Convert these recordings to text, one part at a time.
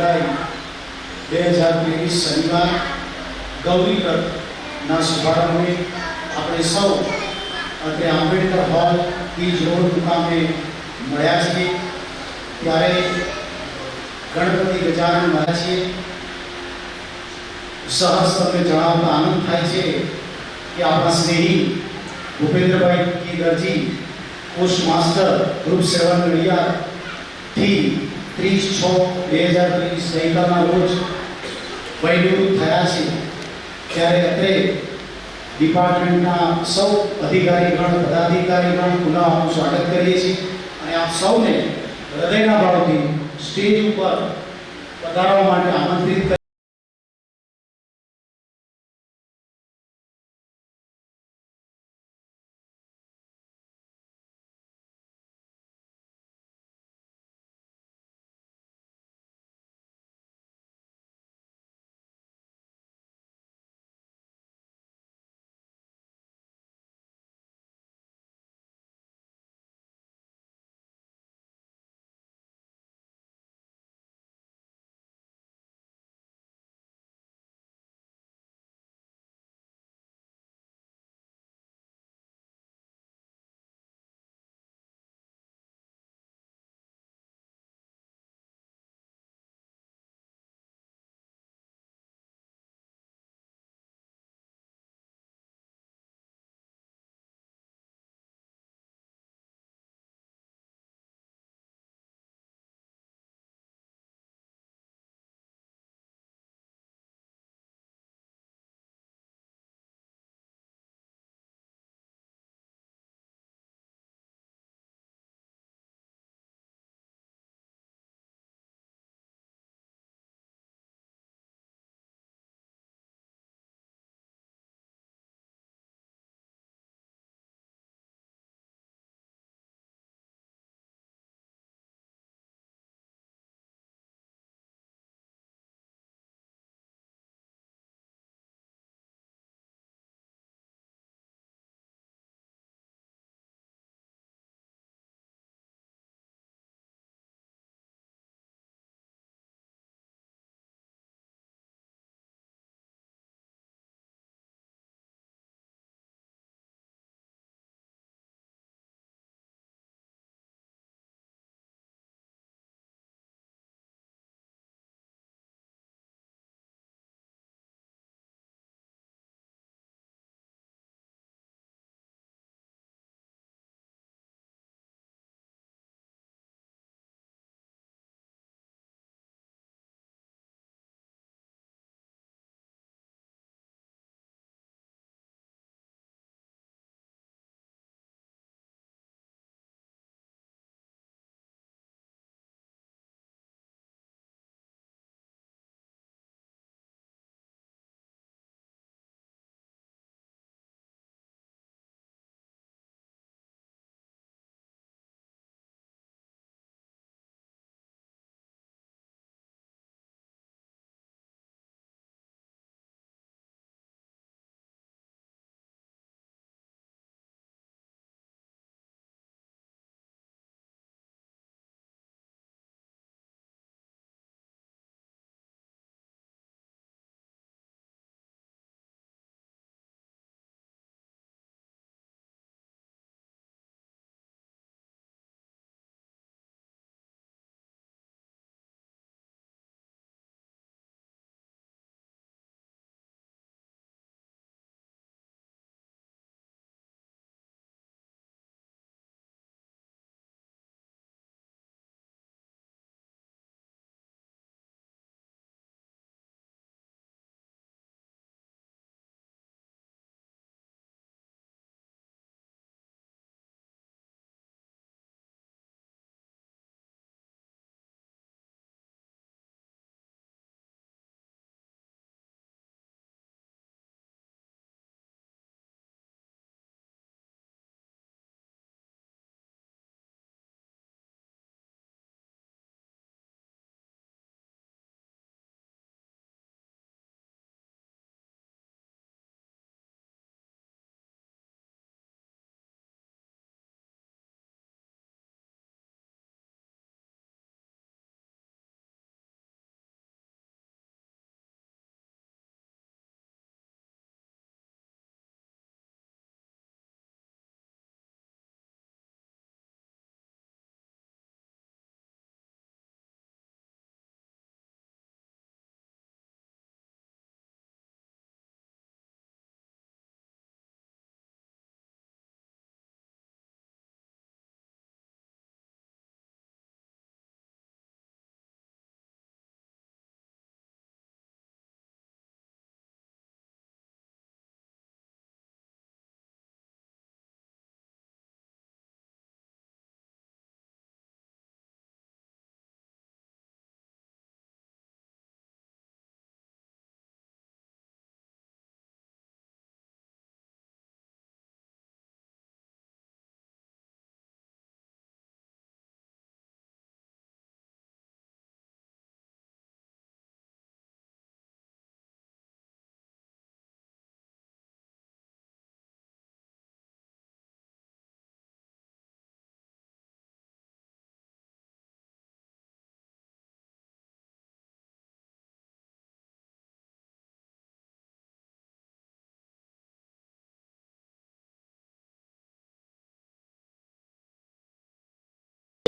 जुलाई 2023 शनिवार गौरी व्रतना शुभारंभ में આપણે સૌ અત્રે આંબેડકર હોલ બીજ રોડ મુકામે મળ્યા છીએ। ત્યારે ગણપતિ ગજાનન મળ્યા છીએ। સહજ તમને જણાવતા આનંદ થાય છે કે આપણા સ્નેહી ભૂપેન્દ્રભાઈ કીદરજી પોસ્ટ માસ્ટર ગ્રુપ 7 નડિયાદ થી 30/6/2023 ગઈકાલના રોજ વયનિવૃત્ત થયા છે। ત્યારે અત્રે ડિપાર્ટમેન્ટના સૌ અધિકારીગણ પદાધિકારીગણ પુનઃ આપનું સ્વાગત કરીએ છીએ અને આપ સૌને હૃદયના ભાવથી સ્ટેજ ઉપર પધારવા માટે આમંત્રિત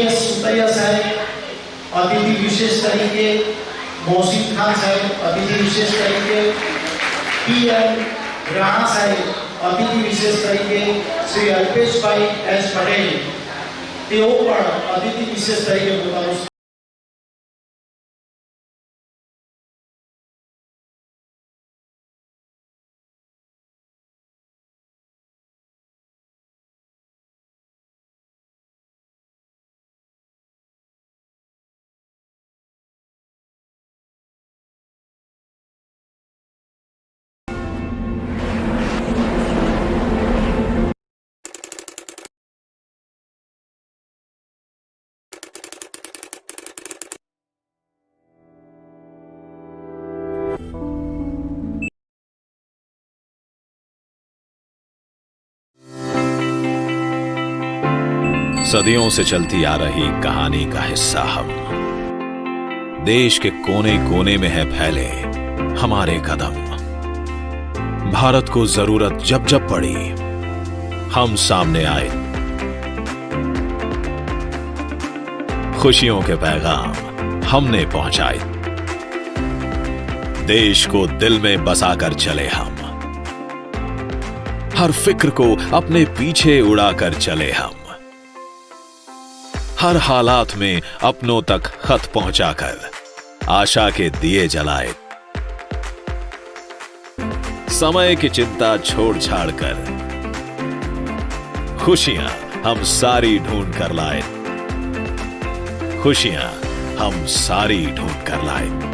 सुतैया साहेब अतिथि विशेष तरीके, मोहसिन खान साहेब अतिथि विशेष तरीके, PM राणा साहेब अतिथि विशेष तरीके, श्री अल्पेशभाई एस पटेल તેઓ પણ અતિથિ વિશેષ તરીકે પોતાનું सदियों से चलती आ रही कहानी का हिस्सा हम। देश के कोने कोने में है फैले हमारे कदम। भारत को जरूरत जब जब पड़ी हम सामने आए। खुशियों के पैगाम हमने पहुंचाए। देश को दिल में बसाकर चले हम। हर फिक्र को अपने पीछे उड़ाकर चले हम। हर हालात में अपनों तक खत पहुंचाकर आशा के दिए जलाए। समय की चिंता छोड़ छाड़ कर खुशियां हम सारी ढूंढ कर लाए। खुशियां हम सारी ढूंढ कर लाए।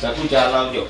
Satu jalan jo.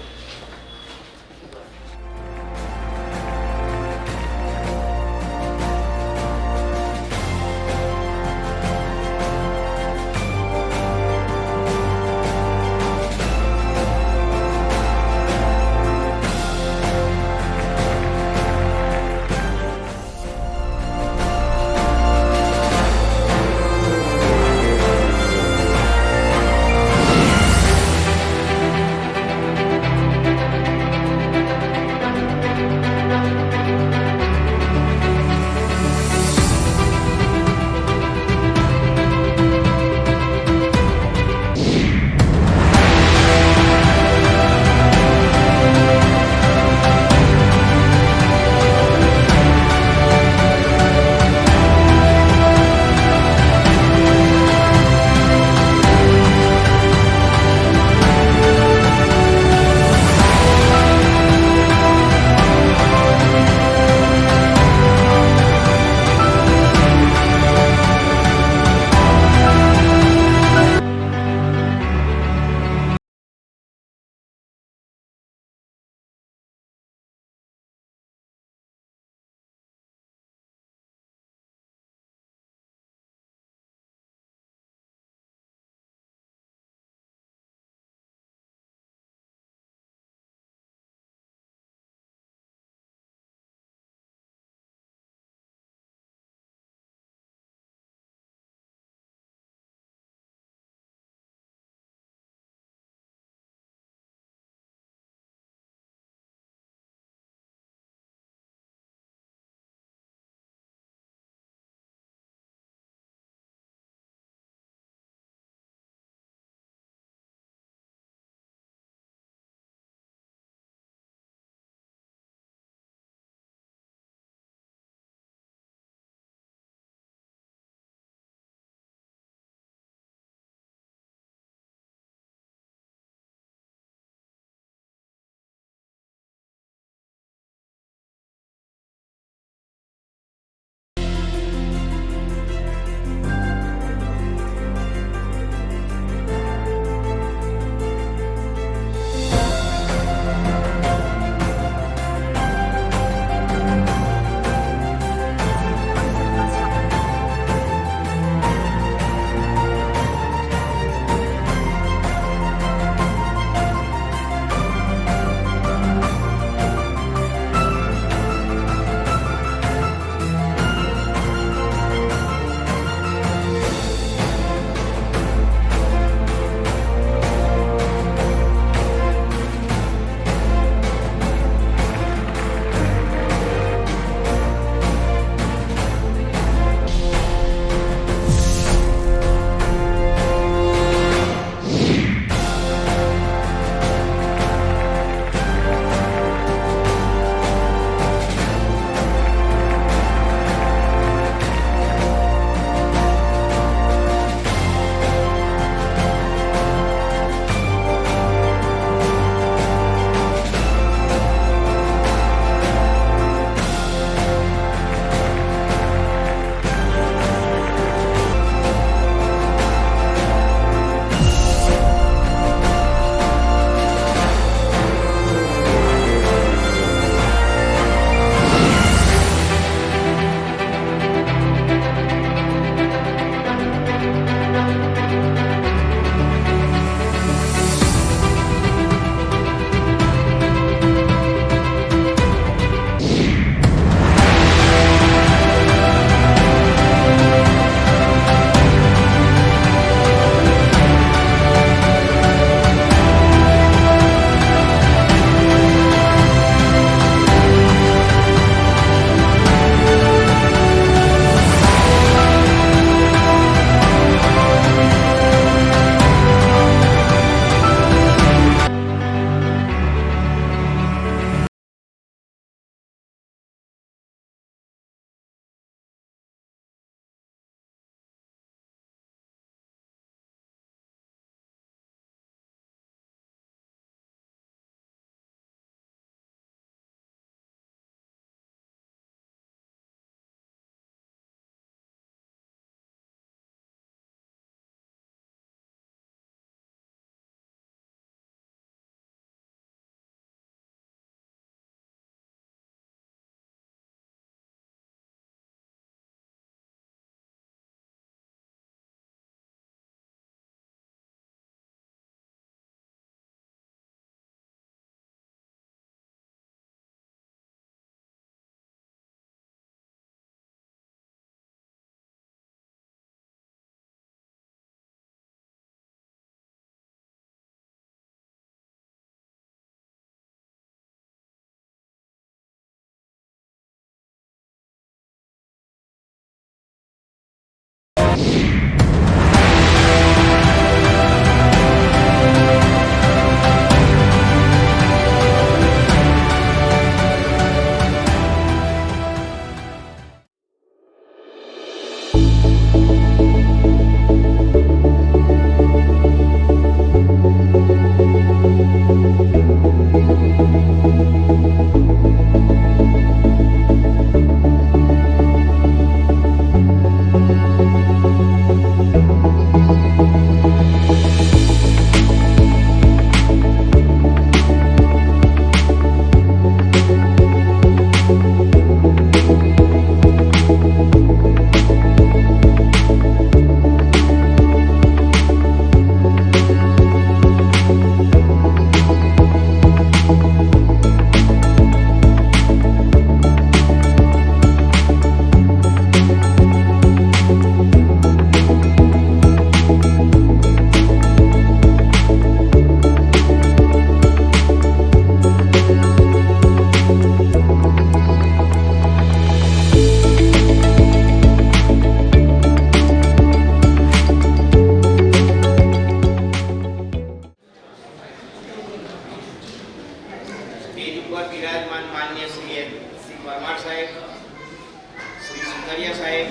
કાંકરિયા સાહેબ,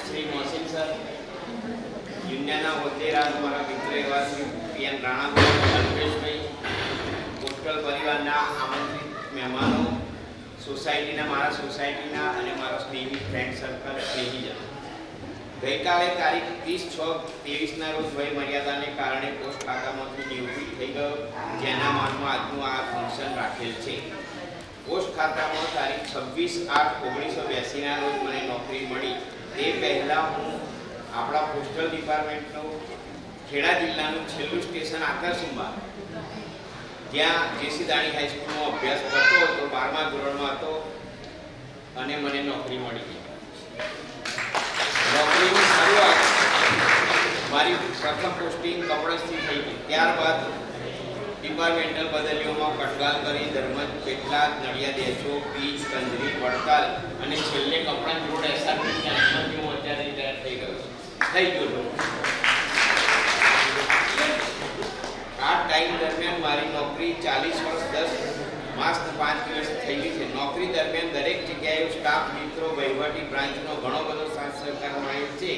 શ્રી મોહસિન સર, યુનિયનના હોદ્દેદાર અમારા મિત્ર એવા શ્રી પીએન રાણા, અલ્પેશભાઈ, પોસ્ટલ પરિવારના આમંત્રિત મહેમાનો, સોસાયટીના મારા સોસાયટીના અને મારા સ્નેહી ફ્રેન્ડ સર્કલ સ્નેહીજન, ગઈકાલે તારીખ 30/6/23ના રોજ વય મર્યાદાને કારણે પોસ્ટ ખાતામાંથી નિવૃત્તિ થઈ ગયો, જેના માનમાં આજનું આ ફંક્શન રાખેલ છે. પોસ્ટ ખાતામાં તારીખ 26/8/1982ના રોજ મને નોકરી મળી. તે પહેલાં હું આપણા પોસ્ટલ ડિપાર્ટમેન્ટનું ખેડા જિલ્લાનું છેલ્લું સ્ટેશન આકરસુંબા, જ્યાં જેસી દાણી હાઈસ્કૂલમાં અભ્યાસ કરતો હતો, 12મા ધોરણમાં હતો અને મને નોકરી મળી ગઈ. નોકરીની શરૂઆત મારી પ્રથમ પોસ્ટિંગ કપડસથી થઈ ગઈ. ત્યારબાદ ડિપાર્ટમેન્ટલ બદલીઓમાં કટગાલ કરી, ધર્મજ, પેટલાદ, નડિયાદ, એચઓ, પીચ, કંજરી, વડતાલ અને છેલ્લે કપડાં રોડ એસઆરપી કેમ્પમાંથી હું અત્યારે રિટાયર થઈ ગયો છું. આ ટાઈમ દરમિયાન મારી નોકરી 40 વર્ષ 10 માસ 5 દિવસ થયેલી છે. નોકરી દરમિયાન દરેક જગ્યાએ સ્ટાફ, મિત્રો, વહીવટી બ્રાન્ચનો ઘણો બધો સાથ સહકાર મળેલ છે.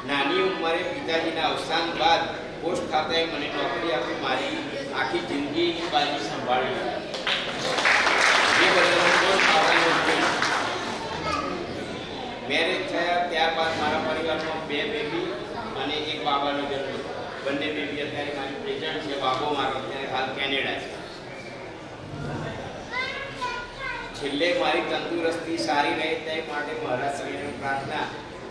નાની ઉંમરે પિતાજીના અવસાન બાદ પોસ્ટ ખાતાએ મને નોકરી આપી મારી આખી જિંદગીની બાજી સંભાળી. જે બદલ હું પોસ્ટ ખાતાનો મેરેજ થયા ત્યારબાદ મારા પરિવારમાં 2 બેબી અને એક બાબાનો જન્મ થયો. બંને બેબી અત્યારે મારી પ્રેઝન્ટ છે. બાબો મારો અત્યારે હાલ કેનેડા છે. છેલ્લે મારી તંદુરસ્તી સારી રહે તે માટે મારા શરીરને પ્રાર્થના.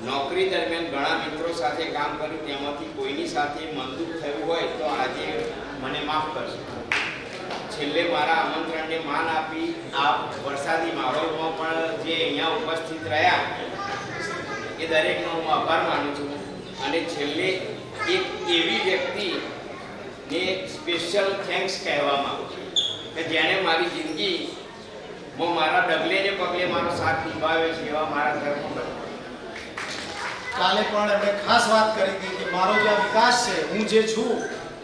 નોકરી દરમિયાન ઘણા મિત્રો સાથે કામ કર્યું, તેમાંથી કોઈની સાથે મનદુખ થયું હોય તો આજે મને માફ કરશો. છેલ્લે મારા આમંત્રણને માન આપી આ વરસાદી માહોલમાં પણ જે અહીંયા ઉપસ્થિત રહ્યા એ દરેકનો હું આભાર માનું છું. અને છેલ્લે એક એવી વ્યક્તિને સ્પેશિયલ થેન્ક્સ કહેવા માંગુ છું કે જેણે મારી જિંદગીમાં મારા ડગલે ને પગલે મારો સાથ નિભાવ્યો છે, એવા મારા ધર્મપત્ની. કાલે પણ એમણે ખાસ વાત કરી હતી કે મારો જે આ વિકાસ છે, હું જે છું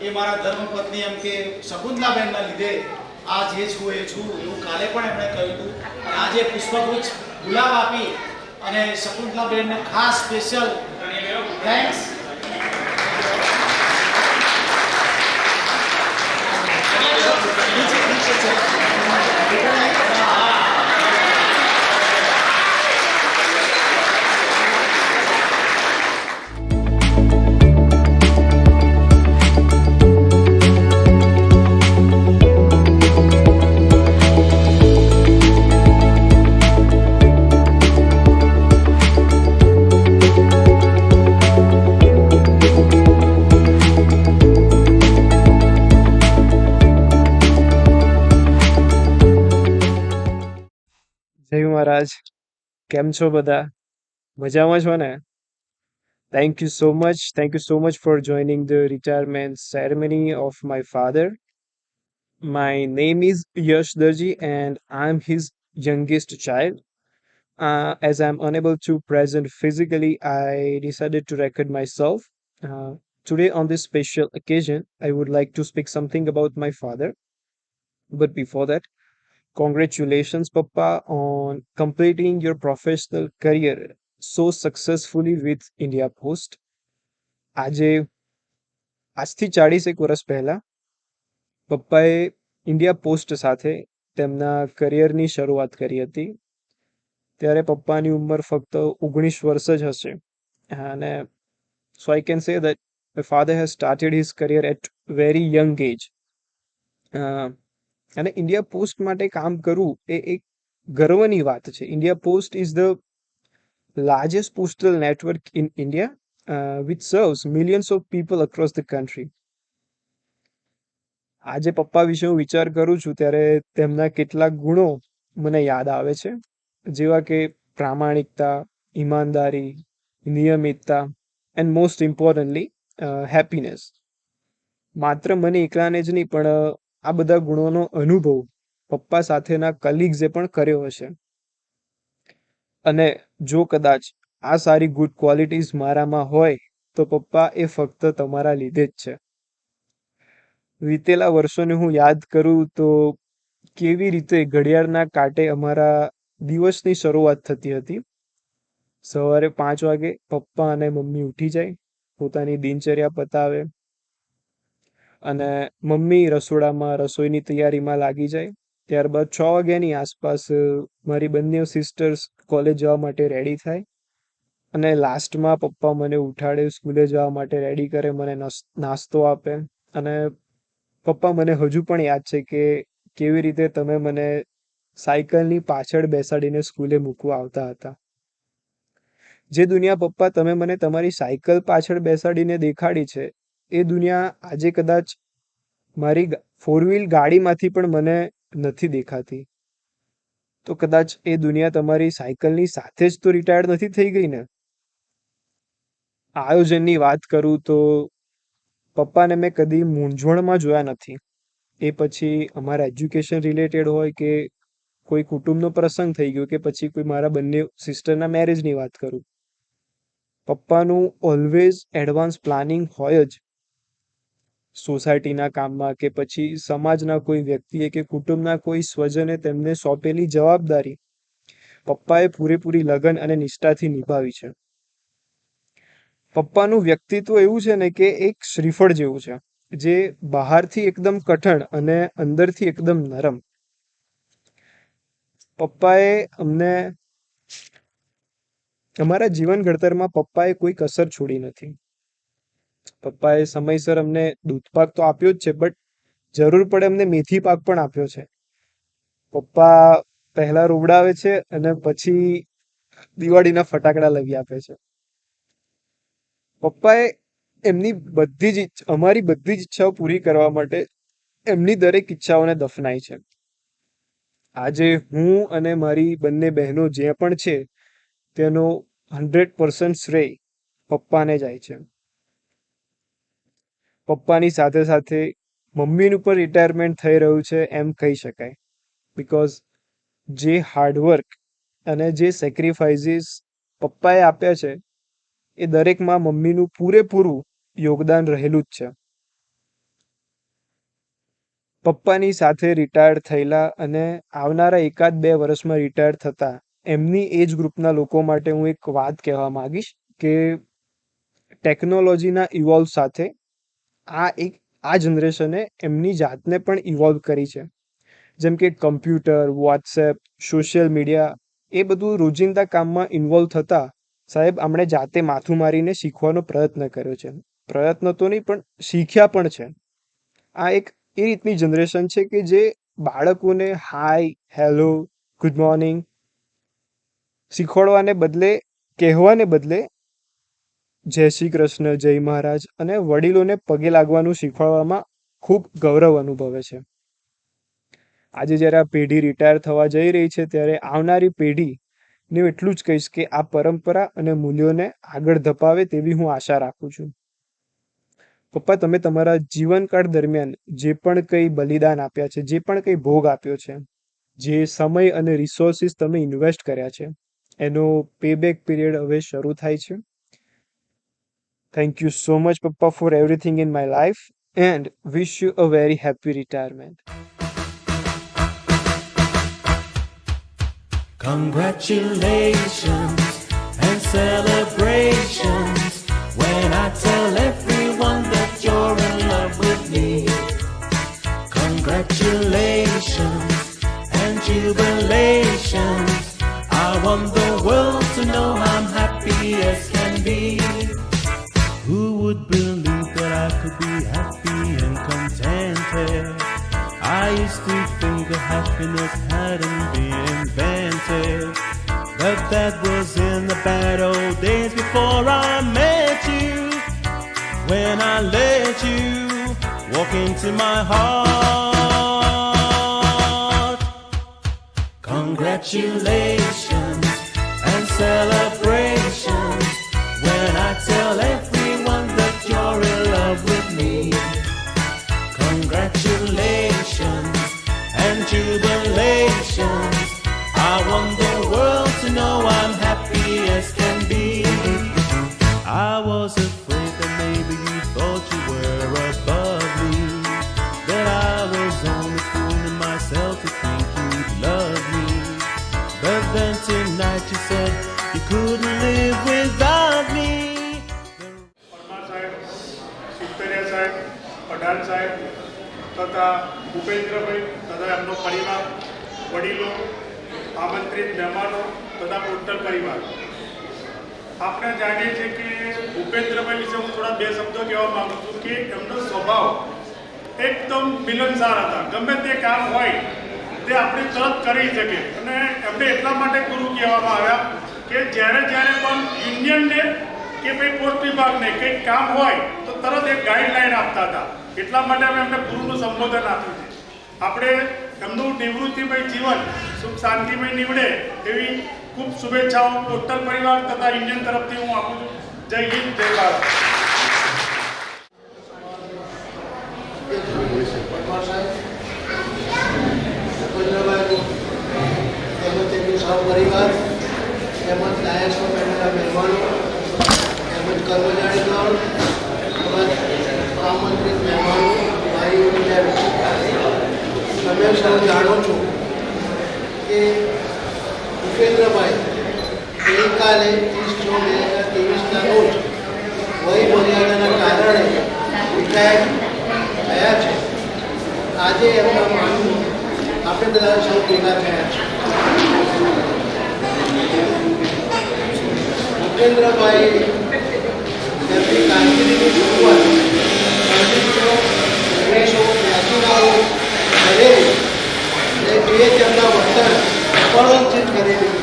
એ મારા ધર્મપત્ની એમ કે શકુંતલાબેનના લીધે આ જે છું એ છું, એવું કાલે પણ એમણે કહ્યું હતું. અને આજે પુષ્પગુચ્છ ગુલાબ આપી અને શકુંતલાબેનને ખાસ સ્પેશિયલ થેન્ક્સ. જય મહારાજ, કેમ છો બધા? મજામાં છો ને? Thank you so much. Thank you so much for joining the retirement ceremony of my father. My name is Yash Darji and I'm his youngest child. As I'm unable to present physically, I decided to record myself. Uh, Today, on this special occasion, I would like to speak something about my father. But before that, congratulations, Papa, on completing your professional career so successfully with India Post. આજે આજથી 40 વર્ષ પહેલા પપ્પાએ India post સાથે તેમના કરિયરની શરૂઆત કરી હતી. ત્યારે પપ્પાની ઉંમર ફક્ત 19 વર્ષ જ હશે. અને so I can say that my father has started his career at very young age. અને ઇન્ડિયા પોસ્ટ માટે કામ કરવું એ એક ગર્વની વાત છે. India post is the largest postal network in India, which serves millions of people across the country. આજે પપ્પા વિશે હું વિચાર કરું છું ત્યારે તેમના કેટલાક ગુણો મને યાદ આવે છે, જેવા કે પ્રામાણિકતા, ઈમાનદારી, નિયમિતતા એન્ડ મોસ્ટ ઇમ્પોર્ટન્ટલી હેપીનેસ. માત્ર મને એકલાને જ નહીં પણ આ બધા ગુણોનો અનુભવ પપ્પા સાથેના કલીગ્સે પણ કર્યો હશે. અને જો કદાચ આ સારી ગુડ ક્વોલિટીઝ મારામાં હોય તો પપ્પા એ ફક્ત તમારા લીધે જ છે. વીતેલા વર્ષોને હું યાદ કરું તો કેવી રીતે ઘડિયાળના કાંટે અમારા દિવસની શરૂઆત થતી હતી. સવારે 5 વાગે પપ્પા અને મમ્મી ઉઠી જાય, પોતાની દિનચર્યા પતાવે અને મમ્મી રસોડામાં રસોઈની તૈયારીમાં લાગી જાય. ત્યારબાદ 6 વાગ્યાની આસપાસ મારી બંને સિસ્ટર્સ કોલેજ જવા માટે રેડી થાય અને લાસ્ટમાં પપ્પા મને ઉઠાડે, સ્કૂલે જવા માટે રેડી કરે, મને નાસ્તો આપે. અને પપ્પા મને હજુ પણ યાદ છે કે કેવી રીતે તમે મને સાયકલની પાછળ બેસાડીને સ્કૂલે મૂકવા આવતા હતા. જે દુનિયા પપ્પા તમે મને તમારી સાયકલ પાછળ બેસાડીને દેખાડી છે, એ દુનિયા આજે કદાચ મારી 4 વ્હીલ ગાડીમાંથી પણ મને નથી દેખાતી. તો કદાચ એ દુનિયા તમારી સાયકલની સાથે જ તો રિટાયર્ડ નથી થઈ ગઈ ને. આયોજનની વાત કરું તો પપ્પાને મેં કદી મૂંઝવણમાં જોયા નથી. એ પછી અમારા એજ્યુકેશન રિલેટેડ હોય કે કોઈ કુટુંબનો પ્રસંગ થઈ ગયો કે પછી કોઈ મારા બંને સિસ્ટરના મેરેજની વાત કરું, પપ્પાનું ઓલવેઝ એડવાન્સ પ્લાનિંગ હોય જ. સોસાયટીના કામમાં કે પછી સમાજના કોઈ વ્યક્તિએ કે કુટુંબના કોઈ સ્વજને તેમને સોંપેલી જવાબદારી પપ્પાએ પૂરેપૂરી લગન અને નિષ્ઠાથી નિભાવી છે. પપ્પાનું વ્યક્તિત્વ એવું છે ને કે એક શ્રીફળ જેવું છે, જે બહારથી એકદમ કઠણ અને અંદરથી એકદમ નરમ. પપ્પાએ અમને અમારા જીવન ઘડતરમાં પપ્પાએ કોઈ કસર છોડી નથી. પપ્પાએ સમયસર અમને દૂધ પાક તો આપ્યો જ છે, બટ જરૂર પડે અમને મેથી પાક પણ આપ્યો છે. પપ્પા પહેલા રોવડાવે છે અને પછી દિવાળીના ફટાકડા લઈ આપે છે. પપ્પાએ અમારી બધી જ ઈચ્છાઓ પૂરી કરવા માટે એમની દરેક ઈચ્છાઓને દફનાઈ છે. આજે હું અને મારી બંને બહેનો જે પણ છે તેનો 100% શ્રેય પપ્પાને જાય છે. પપ્પાની સાથે સાથે મમ્મીનું પણ રિટાયરમેન્ટ થઈ રહ્યું છે એમ કહી શકાય. બિકોઝ જે હાર્ડવર્ક અને જે સેક્રિફાઈસીસ પપ્પાએ આપ્યા છે, એ દરેકમાં મમ્મીનું પૂરેપૂરું યોગદાન રહેલું જ છે. પપ્પાની સાથે રિટાયર્ડ થયેલા અને આવનારા 1-2 વર્ષમાં રિટાયર્ડ થતા એમની એજ ગ્રુપના લોકો માટે હું એક વાત કહેવા માંગીશ કે ટેકનોલોજીના ઇવોલ્વ સાથે આ જનરેશને એમની જાતને પણ ઇવોલ્વ કરી છે. જેમ કે કમ્પ્યુટર, વોટ્સએપ, સોશિયલ મીડિયા, એ બધું રોજિંદા કામમાં ઇન્વોલ્વ થતા સાહેબ આપણે જાતે માથું મારીને શીખવાનો પ્રયત્ન કર્યો છે. પ્રયત્ન તો નહીં પણ શીખ્યા પણ છે. આ એક એ રીતની જનરેશન છે કે જે બાળકોને હાય, હેલો, ગુડ મોર્નિંગ શીખવાડવાને બદલે, કહેવાને બદલે જય શ્રી કૃષ્ણ, જય મહારાજ અને વડીલોને પગે લાગવાનું શીખવાડવામાં ખૂબ ગૌરવ અનુભવે છે. આજે જ્યારે આ પેઢી રિટાયર થવા જઈ રહી છે, ત્યારે આવનારી પેઢીને એટલું જ કહીશ કે આ પરંપરા અને મૂલ્યોને આગળ ધપાવે તેવી હું આશા રાખું છું. પપ્પા, તમે તમારા જીવનકાળ દરમિયાન જે પણ કંઈ બલિદાન આપ્યા છે, જે પણ કંઈ ભોગ આપ્યો છે, જે સમય અને રિસોર્સિસ તમે ઇન્વેસ્ટ કર્યા છે, એનો પેબેક પીરિયડ હવે શરૂ થાય છે. થેન્ક યુ સો મચ પપ્પા for everything in my life and wish you a very happy retirement. Congratulations and celebrations when I tell everyone that you're in love with me. Congratulations and jubilations. I want the world to know I'm happy as can be. Who would believe that I could be happy and contented? I used to think that happiness hadn't been invented, but that was in the bad old days before I met you. When I let you walk into my heart. Congratulations and celebrations when I tell everyone that you're in love with me. Congratulations and jubilations. I want the world to know I'm happy as can be. I was afraid that maybe you thought you were above me, that I was only fooling myself to think you'd love me. But said you couldn't live without me. Parmar સાહેબ, સુખતરિયા સાહેબ, પઠાણ સાહેબ તથા ભૂપેન્દ્રભાઈ તથા એમનો પરિવાર, વડીલો, આમંત્રિત મહેમાનો તથા પોસ્ટલ પરિવાર, આપણે જાણીએ છીએ કે ભૂપેન્દ્રભાઈ વિશે હું થોડા બે શબ્દો કહેવા માગું છું કે એમનો સ્વભાવ એકદમ મિલનસાર હતા. ગમે તે કામ હોય તે આપણે તરત કરી શકે અને એમને એટલા માટે ગુરુ કહેવામાં આવ્યા કે જ્યારે પણ યુનિયનને કે ભાઈ પોસ્ટ વિભાગને કંઈક કામ હોય તો તરત એક ગાઈડલાઈન આપતા હતા. એટલા માટે અમે એમને ગુરુનું સંબોધન આપ્યું છે. આપણે એમનું નિવૃત્તિમય જીવન સુખ શાંતિમય નીવડે એવી ખૂબ શુભેચ્છાઓ પોસ્ટલ પરિવાર તથા યુનિયન તરફથી હું આપું છું. જય હિન્દ, જય ભારત. પરમાર સાહેબ, ભૂપેન્દ્રભાઈ તેમજ તેમની સહપરિવાર તેમજ ડાયસમાં બેઠેલા મહેમાનો તેમજ કર્મચારીગણ તેમજ આમંત્રિત મહેમાનો, ભાઈઓ બહેનો, તમે સૌ જાણો છો કે ભૂપેન્દ્રભાઈ ગઈકાલે 30/6/2023ના રોજ વય મર્યાદાના કારણે રિટાયર થયા છે. આજે એમના માનવું આપણે બધા સૌ ભેગા થયા છે. ભૂપેન્દ્રભાઈ તેમની કામગીરીની શરૂઆત 1982ના રોજ કરેલી અને જે તેમના વતન અપહરણથી કરેલી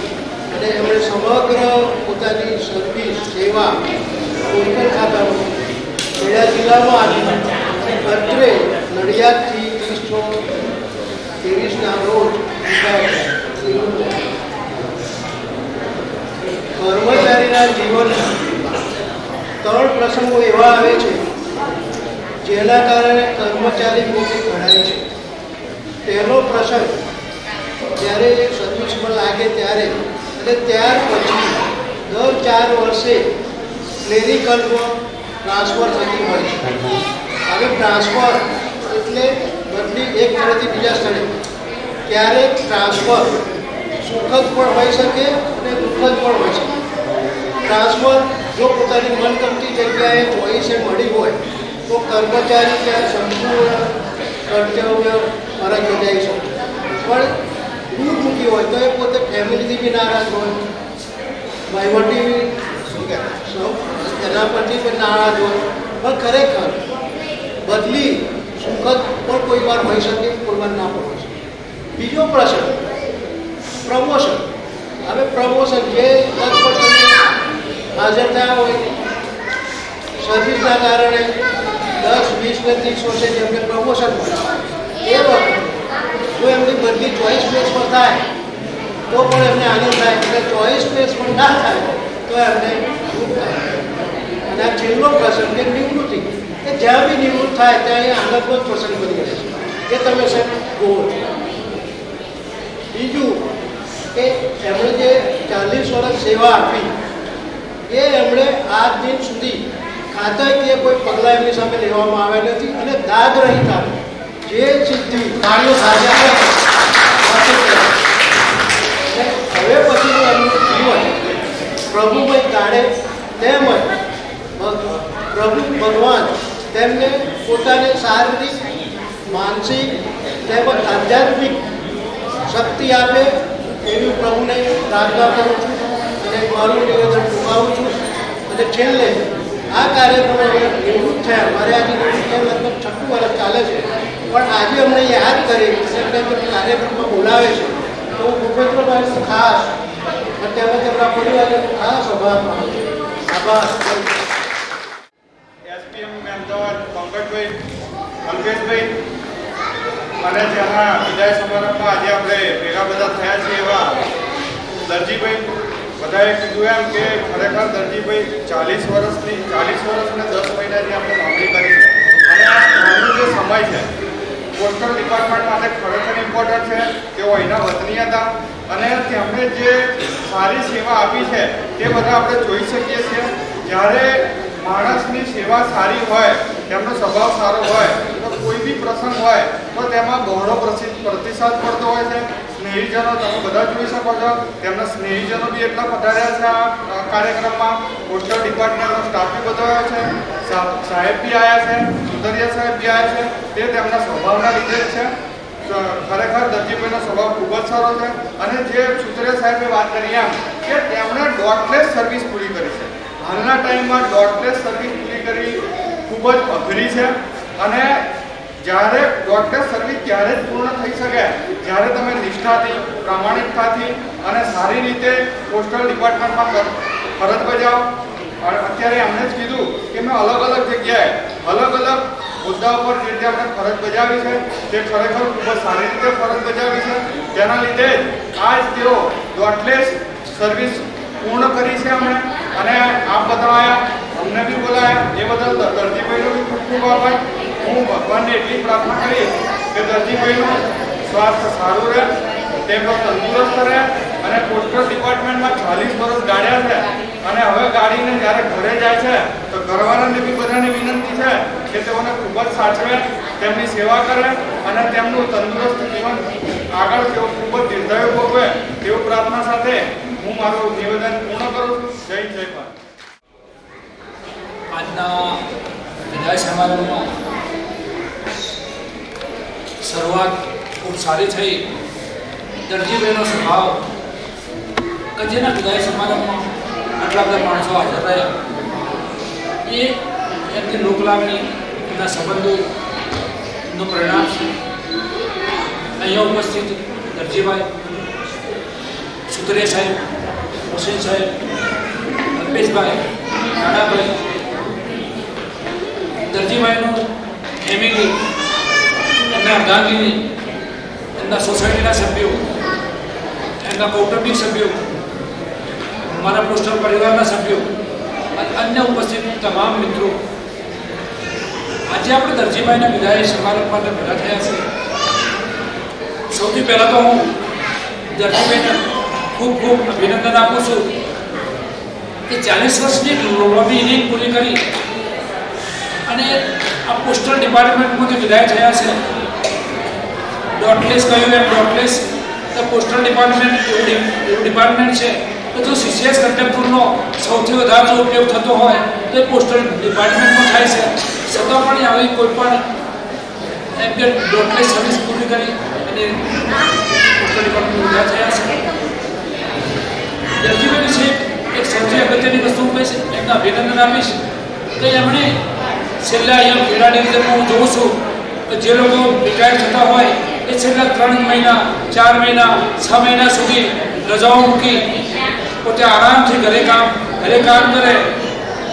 અને એમણે સમગ્ર પોતાની સર્વિસ સેવા પોસ્ટલ ખાતામાં ખેડા જિલ્લામાં આપી અત્રે નડિયાદથી 30/6/23ના રોજ કર્મચારીના જીવનમાં 3 પ્રસંગો એવા આવે છે જેના કારણે કર્મચારી પોતે ઘડાય છે. પહેલો પ્રસંગ જ્યારે સર્વિસમાં લાગે ત્યારે અને ત્યાર પછી દર 4 વર્ષે ક્લેરિકલમાં ટ્રાન્સફર થતી હોય છે. હવે ટ્રાન્સફર એટલે બદલી એક સ્થળેથી બીજા સ્થળે. ક્યારેક ટ્રાન્સફર સુખદ પણ હોઈ શકે અને દુઃખદ પણ હોઈ શકે. ટ્રાન્સફર જો પોતાની મનગમતી જગ્યાએ ચોઈસે મળી હોય તો કર્મચારી ત્યાં સંપૂર્ણ કર્તવ્ય ફરજ બજાવી શકે. પણ દૂર મૂકી હોય તો એ પોતે ફેમિલીથી બી નારાજ હોય, વહીવટી એના પરથી પણ નારાજ હોય. પણ ખરેખર બદલી સુખદ પણ કોઈ વાર હોઈ શકે, કોઈ વાર ના પણ હોઈ શકે. બીજો પ્રશ્ન પ્રમોશન. હવે પ્રમોશન જે લગભગ હાજર થયા હોય સર્વિસના કારણે 10, 20 ને 30 વર્ષે જેમને પ્રમોશન મળે એ વખતે જો એમની બદલી ચોઈસ બેઝ પર થાય તો પણ એમને આનંદ થાય, એટલે ચોઈસ બેઝ પર ના થાય તો એમને દુઃખ થાય. અને આ છેલ્લો પ્રસંગ કે નિવૃત્તિ, કે જ્યાં બી નિવૃત્ત થાય ત્યાં એ આનંદનો જ પ્રસંગ બની રહે છે. એ તમે સાહેબ જોવો છો. બીજું કે એમણે જે 40 વર્ષ સેવા આપી એ એમણે આજ દિન સુધી ખાતાકીય કોઈ પગલાં એમની સામે લેવામાં આવ્યા નથી અને દાગ રહિત આવે જે સિદ્ધિ કાર્યો સાજા હવે પછીનું એમનું જીવન પ્રભુમય કાઢે તેમજ પ્રભુ ભગવાન તેમને પોતાને શારીરિક, માનસિક તેમજ આધ્યાત્મિક શક્તિ આપે એવી પ્રભુને પ્રાર્થના કરું છું અને મારું નિવેદન ટૂંકાવું છું. અને છેલ્લે આ કાર્યક્રમ નિવૃત્ત થયા, મારે આજે નિવૃત્ત થયા લગભગ 6 વર્ષ ચાલે છે, પણ આજે અમને યાદ કરી અને કાર્યક્રમમાં બોલાવે છે તો હું ભૂપેન્દ્રભાઈનું ખાસ અને તેમજ તેમના પરિવારનો ખાસ આભાર માનું છું. આભાર. એસપીએમ અમદાવાદ પંકજભાઈ, અલ્પેશભાઈ અને જેના વિદાય સમારંભમાં આજે આપણે ભેગા બધા થયા છીએ એવા દરજીભાઈ, બધાએ કીધું એમ કે ખરેખર દરજીભાઈ 40 વર્ષ અને 10 મહિનાની આપણે નોકરી કરી છે અને આ નાનો જે સમય છે પોસ્ટલ ડિપાર્ટમેન્ટ માટે ખરેખર ઇમ્પોર્ટન્ટ છે. તેઓ અહીંના વતની હતા અને તેમણે જે સારી સેવા આપી છે તે બધા આપણે જોઈ શકીએ છીએ. જ્યારે માણસની સેવા સારી હોય તેમનો સ્વભાવ સારો હોય તો કોઈ બી પ્રસંગ હોય તો તેમાં બહોળો પ્રતિસાદ પડતો હોય છે. સ્નેહીજનો તમે બધા જોઈ શકો છો, તેમના સ્નેહીજનો બી એટલા પધાર્યા છે આ કાર્યક્રમમાં. પોસ્ટલ ડિપાર્ટમેન્ટનો સ્ટાફ બી બધો આવ્યો છે, સાહેબ બી આવ્યા છે, સુતરિયા સાહેબ બી આવ્યા છે. તે તેમના સ્વભાવના લીધે જ છે. ખરેખર દરજીભાઈનો સ્વભાવ ખૂબ જ સારો છે. અને જે સુતરિયા સાહેબે વાત કરી એમ કે તેમણે ડોટલેસ સર્વિસ પૂરી કરી છે. હાલના ટાઈમમાં ડોટલેસ સર્વિસ પૂરી કરવી ખૂબ જ અઘરી છે. અને જ્યારે ડોટલેસ સર્વિસ ત્યારે જ પૂર્ણ થઈ શકે જ્યારે તમે નિષ્ઠાથી, પ્રામાણિકતાથી અને સારી રીતે પોસ્ટલ ડિપાર્ટમેન્ટમાં ફરજ બજાવો. અત્યારે એમણે જ કીધું કે મેં અલગ અલગ જગ્યાએ અલગ અલગ મુદ્દા ઉપર જે રીતે આપણે ફરજ બજાવી છે તે ખરેખર ખૂબ જ સારી રીતે ફરજ બજાવી છે. તેના લીધે જ આજ તેઓ ડોટલેસ સર્વિસ પૂર્ણ કરી છે અમને. અને આપ બધા આવ્યા, અમને બી બોલાયા, એ બદલ દરજીભાઈનો બી ખૂબ ખૂબ આભાર. હું ભગવાનને એટલી પ્રાર્થના કરીશ કે દરજીભાઈનું સ્વાસ્થ્ય સારું રહે, તેમનો તંદુરસ્ત રહે. અને પોસ્ટલ ડિપાર્ટમેન્ટમાં 40 વર્ષ ગાળ્યા છે અને હવે ગાડીને જ્યારે ઘરે જાય છે તો ઘરવાળાને બી બધાની વિનંતી છે કે તેઓને ખૂબ જ સાચવે, તેમની સેવા કરે અને તેમનું તંદુરસ્ત જીવન આગળ તેઓ ખૂબ જ દીર્ઘાયુ ભોગવે તેવી પ્રાર્થના સાથે હું મારું નિવેદન પૂર્ણ કરું છું. જય જય ભારત. આજના વિદાય સમારંભમાં શરૂઆત ખૂબ સારી થઈ. દરજીભાઈનો સ્વભાવ કે જેના વિદાય સમારંભમાં આટલા બધા માણસો હાજર રહ્યા એ એમની લોકલાગણી, એમના સંબંધોનું પરિણામ છે. અહીંયા ઉપસ્થિત દરજીભાઈ, સુતરિયા સાહેબ, હુસેન સાહેબ, અલ્પેશભાઈ, નાનાભાઈ, દરજીભાઈનું ફેમિલી, એમના અર્ધાંગીની, એમના સોસાયટીના સભ્યો, એમના કૌટુંબિક સભ્યો, મારા પોસ્ટલ પરિવારના સભ્યો અને અન્ય ઉપસ્થિત તમામ મિત્રો, આજે આપણે દરજીભાઈના વિદાય સમારંભ માટે ભેગા થયા છે. સૌથી પહેલાં તો હું દરજીભાઈને ખૂબ ખૂબ અભિનંદન આપું છું કે 40 વર્ષની લોબી ઇનિંગ પૂરી કરી અને આ પોસ્ટલ ડિપાર્ટમેન્ટમાંથી વિદાય થયા છે. ડોટલેસ કહ્યું એમ ડોટલેસ તો પોસ્ટલ ડિપાર્ટમેન્ટ એવું ડિપાર્ટમેન્ટ છે કે જો સીસીએસ કંટેમ્પરનો સૌથી વધારે જો ઉપયોગ થતો હોય તો એ પોસ્ટલ ડિપાર્ટમેન્ટમાં થાય છે. છતાં પણ આવી કોઈ પણ એમ કે ડોટલેસ સર્વિસ પૂરી કરી અને પોસ્ટલ ડિપાર્ટમેન્ટ વિદાય થયા છે. દરજીભાઈ વિશે એક સૌથી અગત્યની વસ્તુ હું કહીશ, એમને અભિનંદન આપીશ કે એમણે છેલ્લા અહીંયા ખેડા ડિવિઝનમાં હું જોઉં છું કે જે લોકો રિટાયર થતા હોય એ છેલ્લા 3 મહિના, 4 મહિના, 6 મહિના સુધી રજાઓ મૂકી પોતે આરામથી ઘરે કામ કરે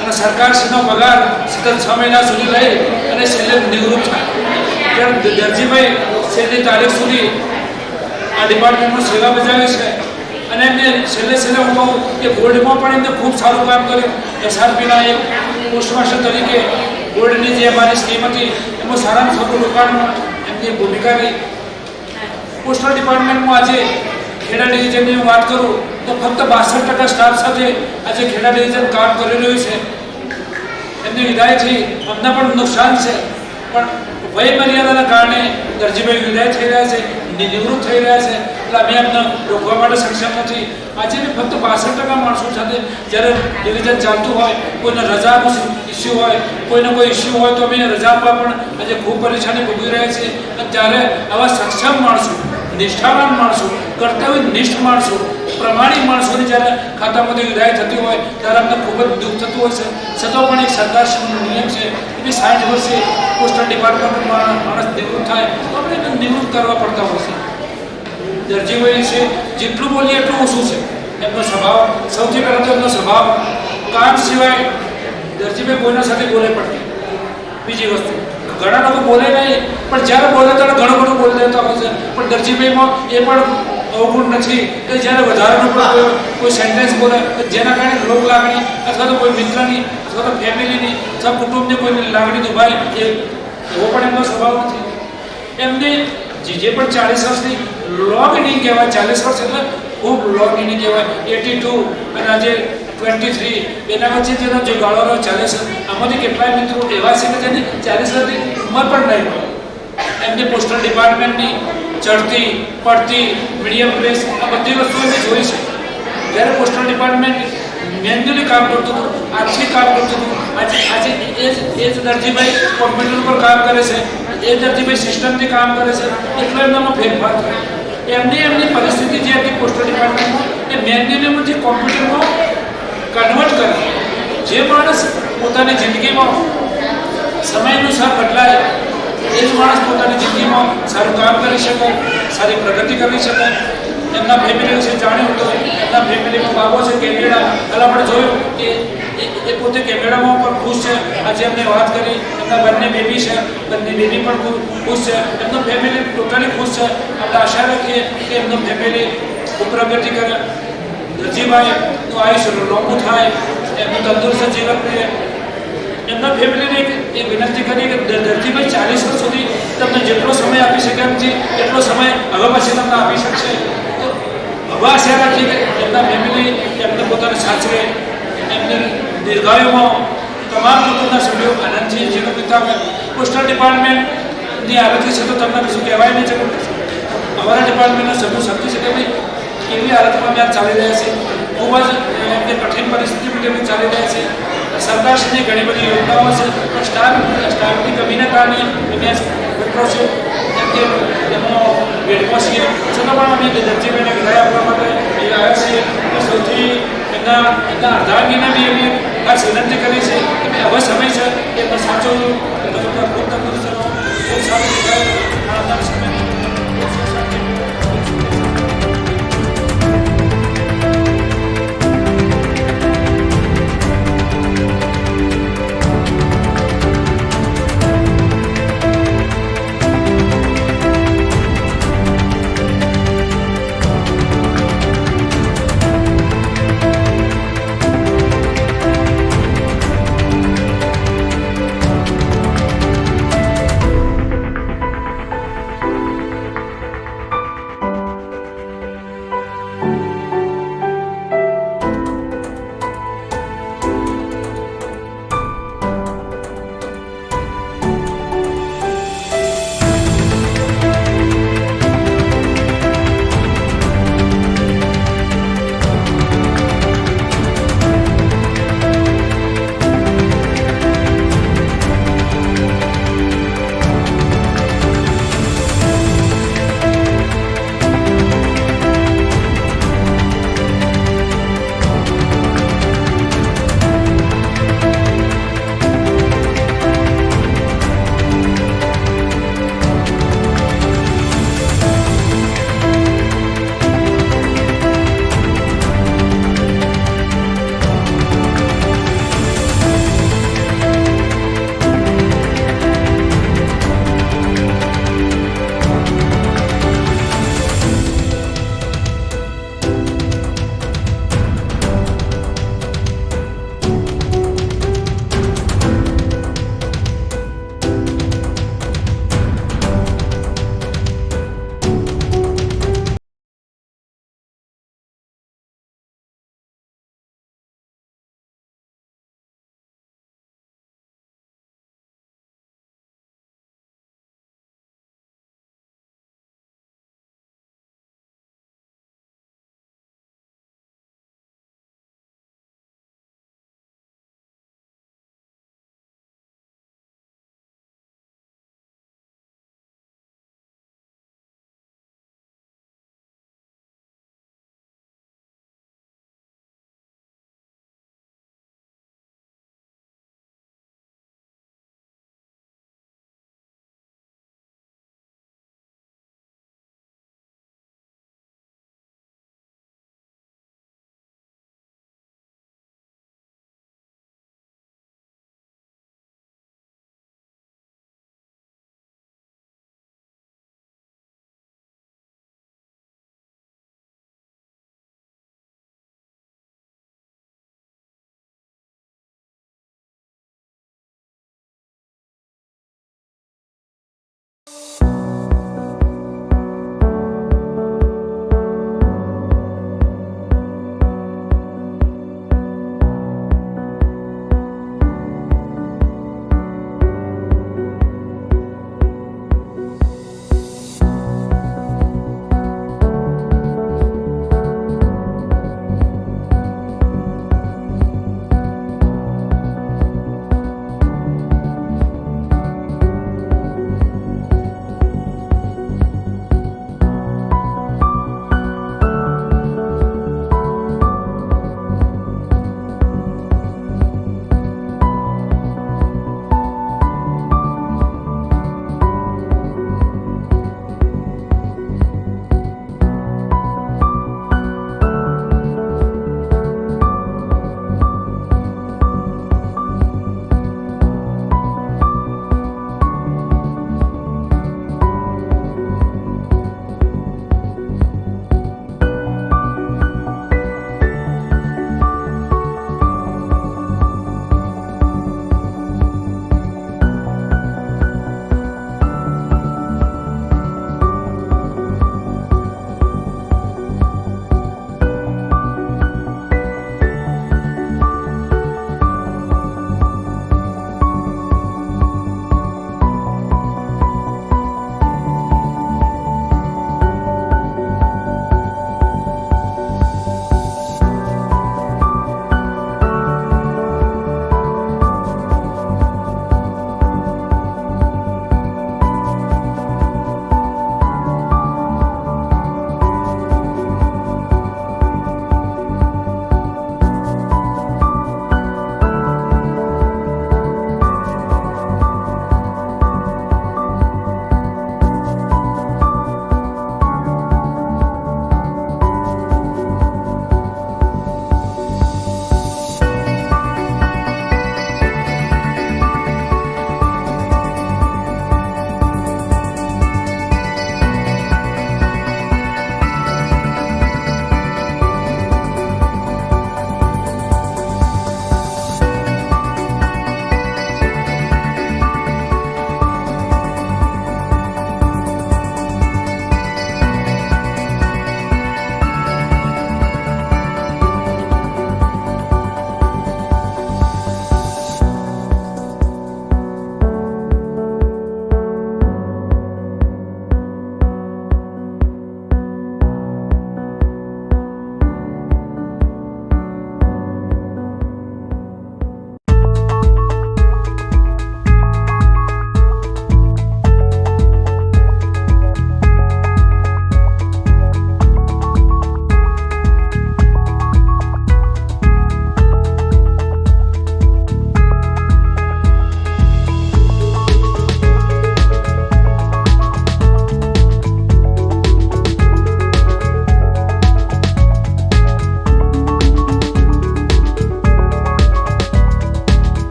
અને સરકારશ્રીનો પગાર સતત 6 મહિના સુધી લઈ અને છેલ્લે નિવૃત્ત થાય. દરજીભાઈ છેલ્લી તારીખ સુધી આ ડિપાર્ટમેન્ટમાં સેવા બજાવી છે અને એમને છેલ્લે હું કહું કે ગોલ્ડમાં પણ એમને ખૂબ સારું કામ કર્યું. એસઆરપીના એક પોસ્ટમાસ્ટર તરીકે ગોલ્ડની જે અમારી સ્કીમ હતી એમાં સારામાં સારું રોકાણમાં એમની ભૂમિકા રહી. પોસ્ટલ ડિપાર્ટમેન્ટમાં આજે ખેડા ડિવિઝનની વાત કરું તો ફક્ત 62% સ્ટાફ સાથે આજે ખેડા ડિવિઝન કામ કરી રહ્યું છે. એમની વિદાયથી અમને પણ નુકસાન છે, પણ વય મર્યાદાના કારણે દરજીભાઈ વિદાય થઈ રહ્યા છે, નિવૃત્ત થઈ રહ્યા છે, એટલે અમે એમને રોકવા માટે સક્ષમ નથી. આજે બી ફક્ત 62% માણસો સાથે જ્યારે ડિવિઝન ચાલતું હોય, કોઈને રજાનો ઇસ્યુ હોય, કોઈને કોઈ ઇસ્યુ હોય તો અમે રજા આપવા પણ આજે ખૂબ પરેશાની ભોગવી રહ્યા છીએ. અને ત્યારે આવા સક્ષમ માણસો, નિષ્ઠાવાન માણસો, કર્તવ્યનિષ્ઠ માણસો, પ્રમાણિક માણસોની જ્યારે ખાતામાંથી વિદાય થતી હોય ત્યારે અમને ખૂબ જ દુઃખ થતું હોય છે. છતાં પણ એક સરકારશ્રીનો નિયમ છે કે 60 વર્ષે પોસ્ટલ ડિપાર્ટમેન્ટમાં માણસ નિવૃત્ત થાય તો આપણે એને નિવૃત્ત કરવા પડતા હોય છે. દરજીભાઈ છે જેટલું બોલીએ એટલું ઓછું છે. એમનો સ્વભાવ, સૌથી પહેલાં તો એમનો સ્વભાવ, કામ સિવાય દરજીભાઈ કોઈના સાથે બોલે પડતી. બીજી વસ્તુ, ઘણા લોકો બોલે નહીં પણ જ્યારે બોલે ત્યારે ઘણું બોલી દેતા હોય છે, પણ દરજીભાઈમાં એ પણ અવગુણ નથી કે જ્યારે વધારાનું પણ કોઈ સેન્ટેન્સ બોલે જેના કારણે લોક લાગણી અથવા તો કોઈ મિત્રની અથવા તો ફેમિલીની અથવા કુટુંબની કોઈની લાગણી દુભાય એવો પણ એમનો સ્વભાવ નથી. એમને જે પણ 40 વર્ષની લોંગ ઇનિંગ કહેવાય, 40 વર્ષ એટલે ખૂબ લોંગ ઇનિંગ કહેવાય. 82 અને આજે 23 એના વચ્ચે જેનો જે ગાળો ચાલે છે આમાંથી કેટલાય મિત્રો એવા છે કે જેની 40 વર્ષની ઉંમર પણ નહીં હોય. એમને પોસ્ટલ ડિપાર્ટમેન્ટની ચડતી પડતી મીડિયમ પ્રેસ આ બધી વસ્તુઓ મેં જોઈ છે. જ્યારે પોસ્ટલ ડિપાર્ટમેન્ટ મેન્યુઅલી કામ કરતું હતું, આજથી કામ કરતું હતું, આજે એ જ દરજીભાઈ કોમ્પ્યુટર પર કામ કરે છે, એ દરજીભાઈ સિસ્ટમથી કામ કરે છે, એટલો એમનામાં ફેરફાર થાય. એમની પરિસ્થિતિ જે હતી પોસ્ટલ ડિપાર્ટમેન્ટમાં એ મેન્યુઅલીમાંથી કોમ્પ્યુટરમાં કન્વર્ટ કરે. જે માણસ પોતાની જિંદગીમાં સમય અનુસાર બદલાય એ જ માણસ પોતાની જિંદગીમાં સારું કામ કરી શકે, સારી પ્રગતિ કરી શકે. એમના ફેમિલી વિશે જાણ્યું તો એમના ફેમિલીમાં બાબો છે કેનેડા. હાલ આપણે જોયું કે એ પોતે કેનેડામાં પણ ખુશ છે. આજે એમને વાત કરી એમના બંને બેબી છે, બંને બેબી પણ ખુશ છે, એમનું ફેમિલી ટોટલી ખુશ છે. આપણે આશા રાખીએ કે એમનું ફેમિલી ખૂબ પ્રગતિ કરે. દરજીભાઈનું આયુષ્ય લાંબુ થાય, એમનું તંદુરસ્ત જીવન રહે. એમના ફેમિલીને એક વિનંતી કરી કે દરજીભાઈ 40 વર્ષ સુધી તમને જેટલો સમય આપી શકે એમ છે એટલો સમય હવે પછી તમને આપી શકશે. તો હવે આશા રાખીએ કે એમના ફેમિલી એમને પોતાને સાચવે, એમની દીર્ઘાયુમાં તમામ કુટુંબના સભ્યો આનંદથી જીવન વિતાવે. પોસ્ટલ ડિપાર્ટમેન્ટની હાલતથી છે તો તમને કશું કહેવાય નહીં જરૂર. અમારા ડિપાર્ટમેન્ટના સભ્યો સમજી શકે ભાઈ કેવી હાલતમાં ત્યાં ચાલી રહ્યા છે. ખૂબ જ એમને કઠિન પરિસ્થિતિમાં તેમને ચાલી રહ્યા છે. સરકારશ્રીની ઘણી બધી યોજનાઓ છે પણ સ્ટાફની કમીને કારણે અમે મિત્રો છું જેમ કે એમનો ભેટમાં છીએ છતાં પણ અમે દરજીભાઈને વિદાય આપવા માટે આવ્યા છીએ. સૌથી એમના અર્ધાંગીને બી એવી ખાસ વિનંતી કરી છે કે હવે સમય છે કે એમને સાચવવું, ખૂબ તંદુરસ્ત રહો, ખૂબ સારું આવનાર સમય.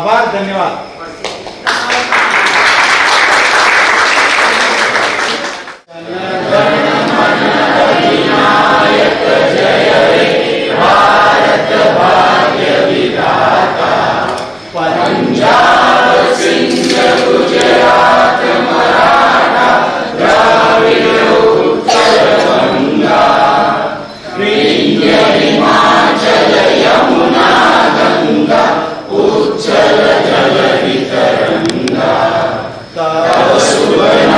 આભાર, ધન્યવાદ. Tava